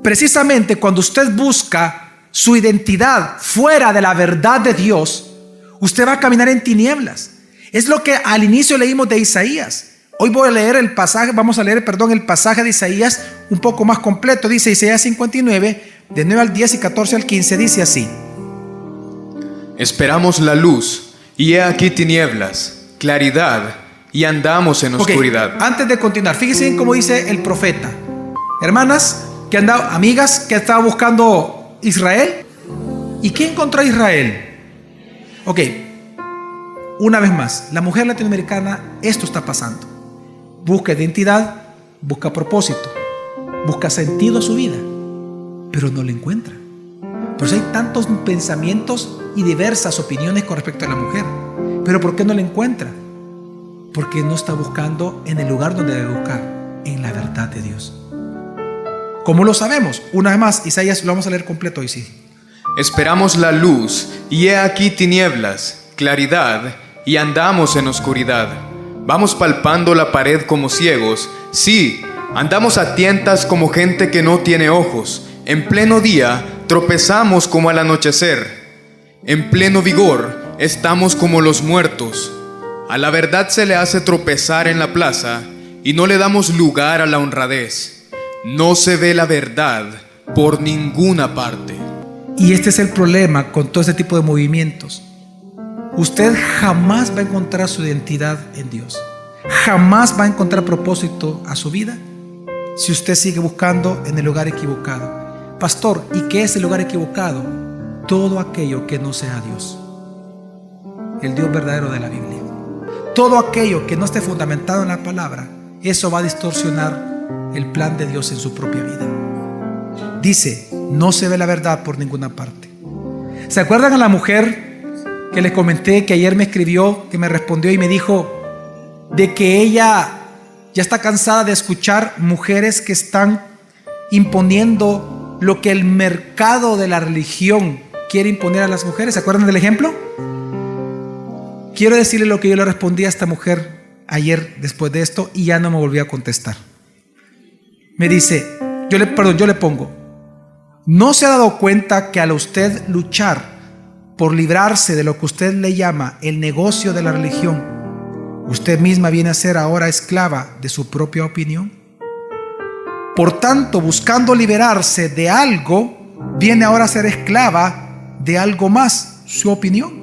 precisamente cuando usted busca su identidad fuera de la verdad de Dios, usted va a caminar en tinieblas. Es lo que al inicio leímos de Isaías. Hoy voy a leer el pasaje, el pasaje de Isaías un poco más completo. Dice Isaías 59, de 9 al 10 y 14 al 15, dice así: esperamos la luz, y he aquí tinieblas, claridad, y andamos en oscuridad. Antes de continuar, fíjense bien cómo dice el profeta. Hermanas, amigas que estaban buscando Israel. ¿Y quién encontró a Israel? Una vez más, la mujer latinoamericana, esto está pasando. Busca identidad, busca propósito, busca sentido a su vida, pero no lo encuentra. Por eso hay tantos pensamientos y diversas opiniones con respecto a la mujer. ¿Pero por qué no la encuentra? Porque no está buscando en el lugar donde debe buscar, en la verdad de Dios. ¿Cómo lo sabemos? Una vez más, Isaías, lo vamos a leer completo hoy, sí. Esperamos la luz, y he aquí tinieblas, claridad, y andamos en oscuridad. Vamos palpando la pared como ciegos. Sí, andamos a tientas como gente que no tiene ojos. En pleno día tropezamos como al anochecer. En pleno vigor estamos como los muertos. A la verdad se le hace tropezar en la plaza, y no le damos lugar a la honradez. No se ve la verdad por ninguna parte. Y este es el problema con todo este tipo de movimientos. Usted jamás va a encontrar su identidad en Dios. Jamás va a encontrar propósito a su vida si usted sigue buscando en el lugar equivocado. Pastor, ¿y qué es el lugar equivocado? Todo aquello que no sea Dios, el Dios verdadero de la Biblia. Todo aquello que no esté fundamentado en la palabra, eso va a distorsionar el plan de Dios en su propia vida. Dice, no se ve la verdad por ninguna parte. ¿Se acuerdan a la mujer que les comenté que ayer me escribió, que me respondió y me dijo de que ella ya está cansada de escuchar mujeres que están imponiendo lo que el mercado de la religión quiere imponer a las mujeres? ¿Se acuerdan del ejemplo? Quiero decirle lo que yo le respondí a esta mujer ayer después de esto, y ya no me volvió a contestar. Me dice, yo le pongo: ¿no se ha dado cuenta que al usted luchar por librarse de lo que usted le llama el negocio de la religión, usted misma viene a ser ahora esclava de su propia opinión? Por tanto, buscando liberarse de algo, viene ahora a ser esclava de algo más, su opinión.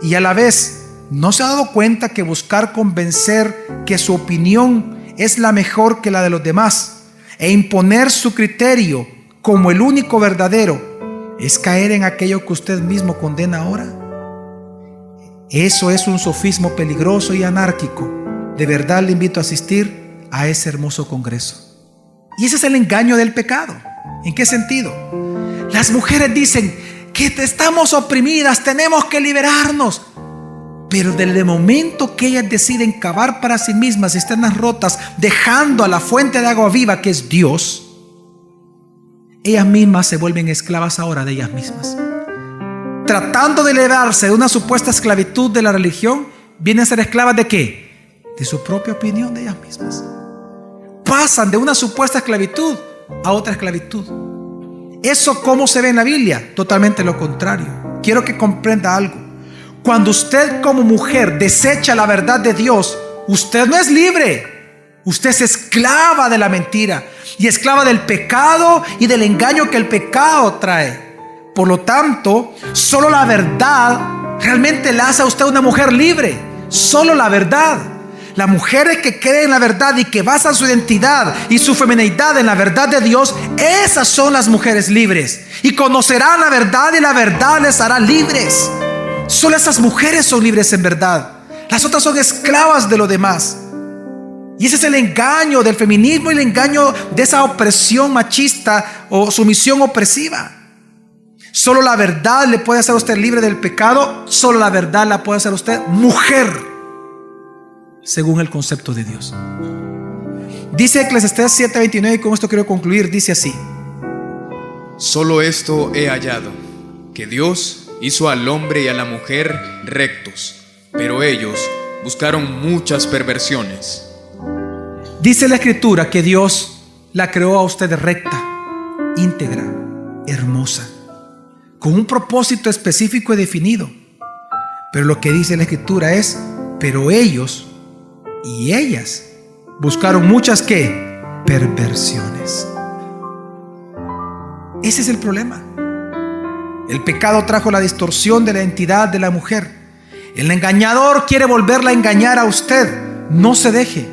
y a la vez no se ha dado cuenta que buscar convencer que su opinión es la mejor que la de los demás e imponer su criterio como el único verdadero es caer en aquello que usted mismo condena ahora? Eso es un sofismo peligroso y anárquico. De verdad le invito a asistir a ese hermoso congreso. Y ese es el engaño del pecado. ¿En qué sentido? Las mujeres dicen que estamos oprimidas, tenemos que liberarnos. Pero desde el momento que ellas deciden cavar para sí mismas cisternas rotas, dejando a la fuente de agua viva que es Dios, ellas mismas se vuelven esclavas ahora de ellas mismas. Tratando de liberarse de una supuesta esclavitud de la religión, vienen a ser esclavas ¿de qué? De su propia opinión de ellas mismas. Pasan de una supuesta esclavitud a otra esclavitud. ¿Eso cómo se ve en la Biblia? Totalmente lo contrario. Quiero que comprenda algo. Cuando usted como mujer desecha la verdad de Dios, usted no es libre. Usted es esclava de la mentira y esclava del pecado y del engaño que el pecado trae. Por lo tanto, solo la verdad realmente la hace a usted una mujer libre. Solo la verdad. Las mujeres que creen en la verdad y que basan su identidad y su femineidad en la verdad de Dios, esas son las mujeres libres. Y conocerán la verdad y la verdad les hará libres. Solo esas mujeres son libres en verdad. Las otras son esclavas de lo demás. Y ese es el engaño del feminismo y el engaño de esa opresión machista o sumisión opresiva. Solo la verdad le puede hacer a usted libre del pecado. Solo la verdad la puede hacer a usted mujer, según el concepto de Dios. Dice Eclesiastés 7:29, y con esto quiero concluir. Dice así: Solo esto he hallado, que Dios hizo al hombre y a la mujer rectos, pero ellos buscaron muchas perversiones. Dice la Escritura que Dios la creó a usted recta, íntegra, hermosa, con un propósito específico y definido. Pero lo que dice la Escritura es: pero ellos y ellas buscaron muchas ¿qué? Perversiones. Ese es el problema. El pecado trajo la distorsión de la identidad de la mujer. El engañador quiere volverla a engañar a usted. No se deje.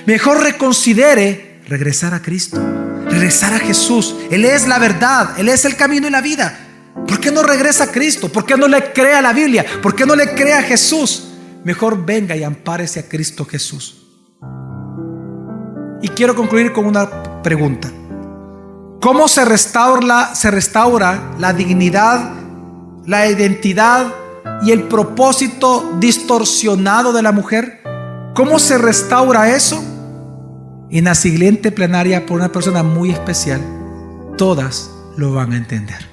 Mejor reconsidere regresar a Cristo, regresar a Jesús. Él es la verdad, Él es el camino y la vida. ¿Por qué no regresa a Cristo? ¿Por qué no le cree a la Biblia? ¿Por qué no le cree a Jesús? Mejor venga y ampárese a Cristo Jesús. Y quiero concluir con una pregunta. ¿Cómo se restaura la dignidad, la identidad y el propósito distorsionado de la mujer? ¿Cómo se restaura eso? En la siguiente plenaria, por una persona muy especial, todas lo van a entender.